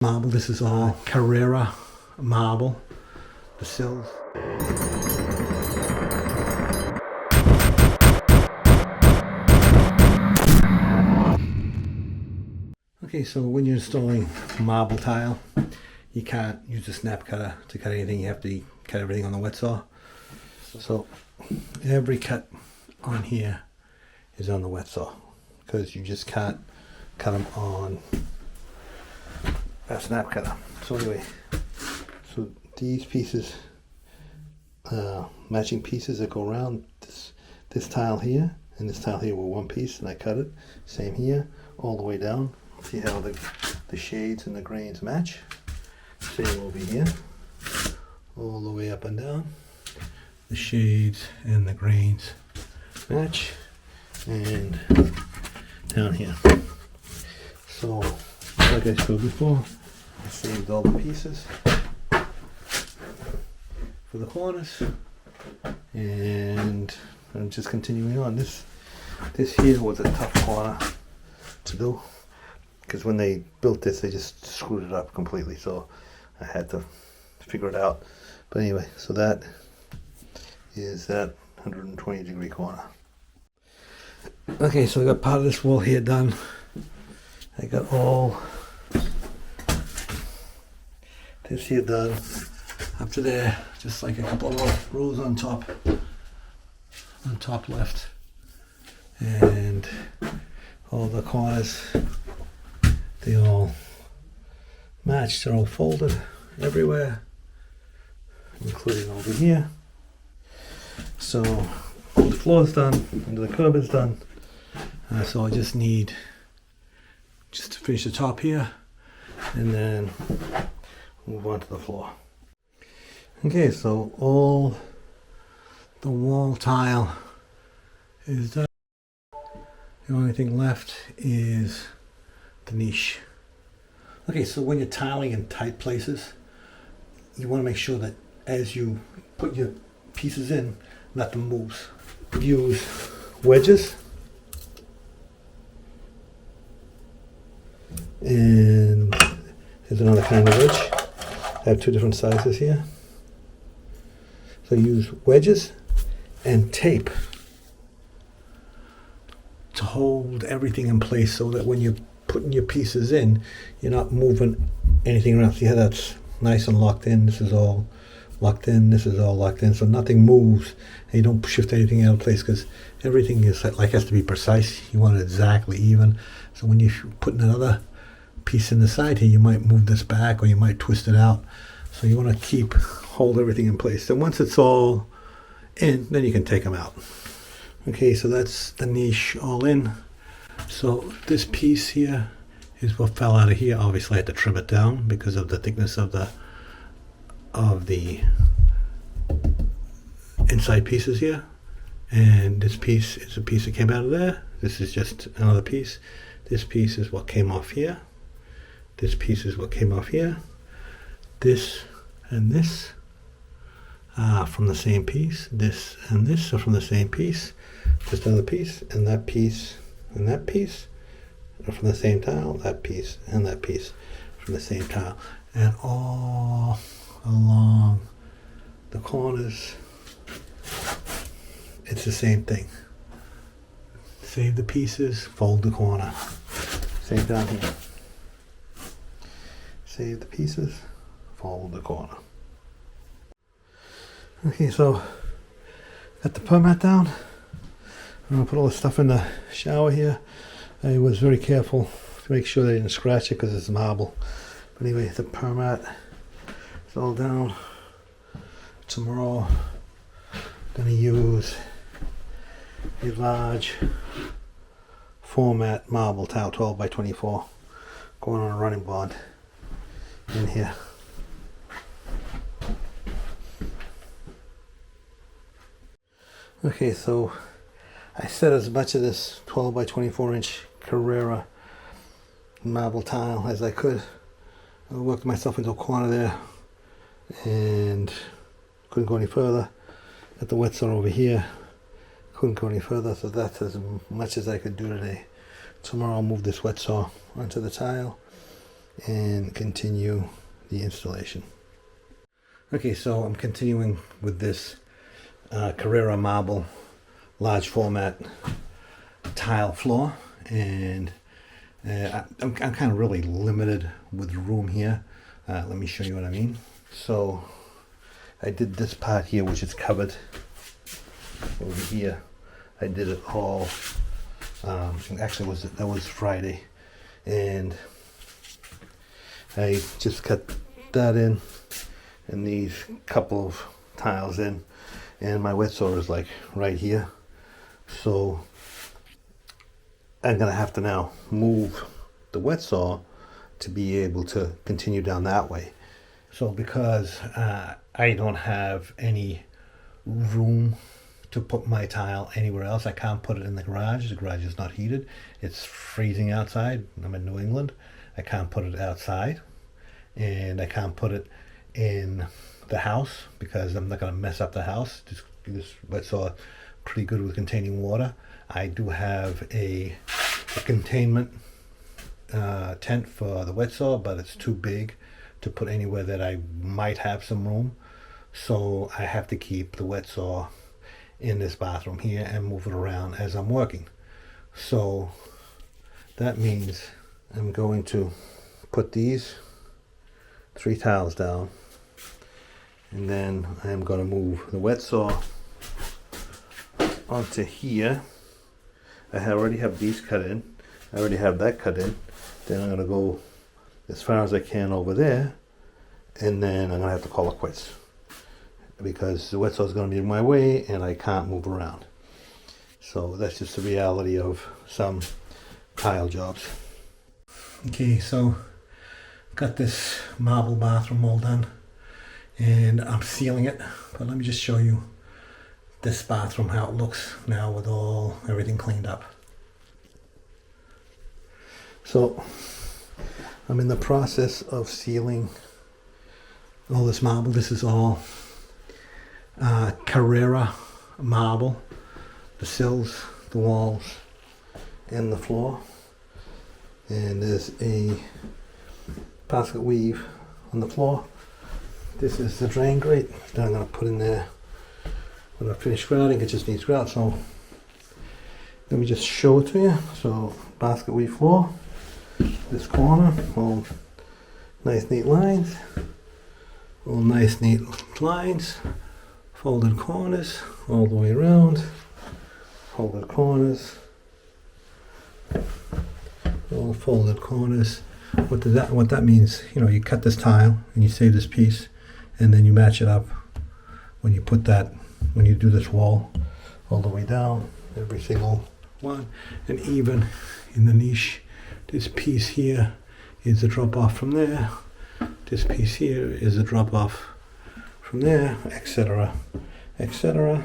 Marble, this is all Carrara marble, the sills. Okay, so when you're installing marble tile, you can't use a snap cutter to cut anything. You have to cut everything on the wet saw. So every cut on here is on the wet saw because you just can't cut them on a snap cutter. So anyway, so these pieces, matching pieces that go around this tile here and this tile here were one piece, and I cut it. Same here, all the way down. See how the shades and the grains match. Same over here, all the way up and down. The shades and the grains match, and down here. So, like I showed before, I saved all the pieces for the corners, and I'm just continuing on. This here was a tough corner to do, because when they built this, they just screwed it up completely, so I had to figure it out. But anyway, so that is that 120-degree corner. Okay, so I got part of this wall here done. I got all this here done up to there, just like a couple of rows on top left, and all the corners, they all match. They're all folded everywhere, including over here. So the floor is done and the curb is done. So I just need to finish the top here and then move on to the floor. Okay, so all the wall tile is done. The only thing left is the niche. Okay, so when you're tiling in tight places, you want to make sure that as you put your pieces in, nothing moves. Use wedges, and here's another kind of wedge. I have two different sizes here. So use wedges and tape to hold everything in place so that when you're putting your pieces in, you're not moving anything around. See how that's nice and locked in? This is all locked in, this is all locked in, so nothing moves and you don't shift anything out of place, because everything is has to be precise. You want it exactly even. So when you're putting another piece in the side here, you might move this back or you might twist it out. So you want to hold everything in place. So once it's all in, then you can take them out. Okay, so that's the niche all in. So this piece here is what fell out of here. Obviously I had to trim it down because of the thickness of the inside pieces here. And this piece is a piece that came out of there. This is just another piece. This piece is what came off here. This piece is what came off here. This and this are from the same piece. This and this are from the same piece. Just another piece, and that piece and that piece are from the same tile. That piece and that piece from the same tile. And all along the corners, it's the same thing. Save the pieces, fold the corner. Same down here. Save the pieces, fold the corner. Okay, so got the permat down. I'm going to put all the stuff in the shower here. I was very careful to make sure they didn't scratch it because it's marble. But anyway, the permat is all down. Tomorrow I'm going to use a large format marble tile, 12 by 24, going on a running board in here. Okay, so I set as much of this 12 by 24 inch Carrara marble tile as I could. I worked myself into a corner there and couldn't go any further. Got the wet saw over here, couldn't go any further, so that's as much as I could do today. Tomorrow I'll move this wet saw onto the tile and continue the installation. Okay, so I'm continuing with this Carrera marble large format tile floor, and I'm kind of really limited with room here. Let me show you what I mean. So I did this part here, which is covered over here. I did it all. Actually, that was Friday, and I just cut that in, and these couple of tiles in, and my wet saw is like right here. So I'm gonna have to now move the wet saw to be able to continue down that way. So because I don't have any room to put my tile anywhere else, I can't put it in the garage. The garage is not heated. It's freezing outside. I'm in New England. I can't put it outside, and I can't put it in the house because I'm not going to mess up the house. This wet saw pretty good with containing water. I do have a containment tent for the wet saw, but it's too big to put anywhere that I might have some room. So I have to keep the wet saw in this bathroom here and move it around as I'm working. So that means I'm going to put these 3 tiles down, and then I'm going to move the wet saw onto here. I already have these cut in. I already have that cut in. Then I'm going to go as far as I can over there, and then I'm going to have to call it quits because the wet saw is going to be in my way and I can't move around. So that's just the reality of some tile jobs. Okay, so got this marble bathroom all done, and I'm sealing it, but let me just show you this bathroom, how it looks now with everything cleaned up. So I'm in the process of sealing all this marble. This is all Carrera marble, the sills, the walls, and the floor. And there's a basket weave on the floor. This is the drain grate that I'm going to put in there when I finish grouting. It just needs grout, so let me just show it to you. So basket weave floor, this corner, all nice neat lines, all nice neat lines, folded corners all the way around, folded corners, all folded corners. What that means, you cut this tile and you save this piece, and then you match it up when you do this wall all the way down, every single one. And even in the niche, this piece here is a drop off from there, this piece here is a drop off from there, etc., etc.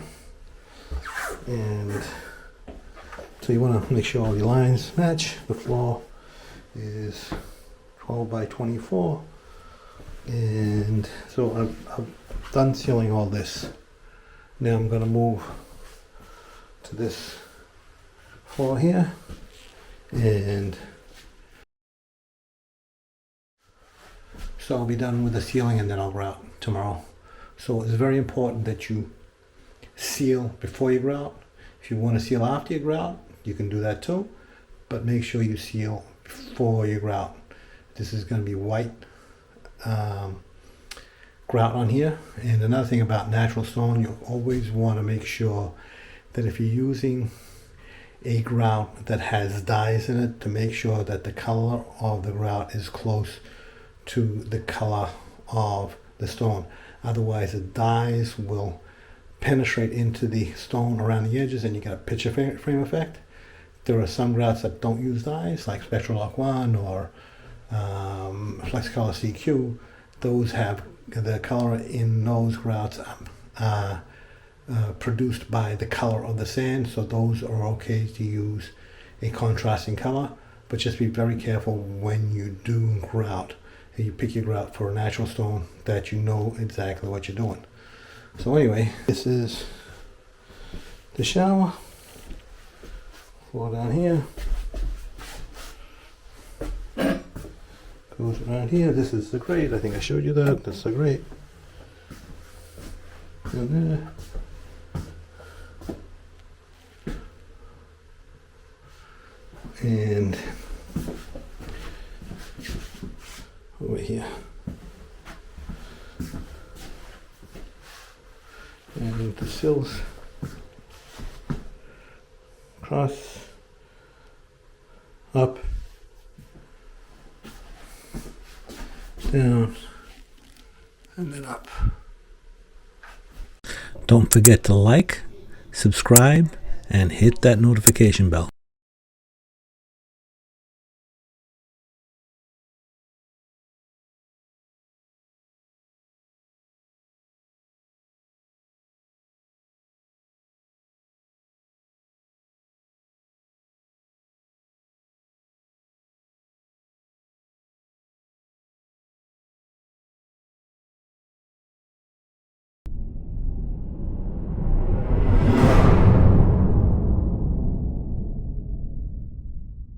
And so you want to make sure all your lines match. The floor is 12 by 24, and so I've done sealing all this. Now I'm going to move to this floor here, and so I'll be done with the sealing, and then I'll grout tomorrow. So it's very important that you seal before you grout. If you want to seal after you grout, you can do that too, but make sure you seal before you grout. This is going to be white grout on here. And another thing about natural stone, you always want to make sure that if you're using a grout that has dyes in it, to make sure that the color of the grout is close to the color of the stone. Otherwise the dyes will penetrate into the stone around the edges and you get a picture frame effect. There are some grouts that don't use dyes, like Spectral Lock 1 or Flex Color CQ. Those have the color in those grouts produced by the color of the sand, so those are okay to use a contrasting color. But just be very careful when you do grout. You pick your grout for a natural stone, that you know exactly what you're doing. So anyway, this is the shower. Floor down here. goes around here. This is the grate. I think I showed you that. That's the grate. And there. And over here. And the sills cross, up, down, and then up. Don't forget to like, subscribe, and hit that notification bell.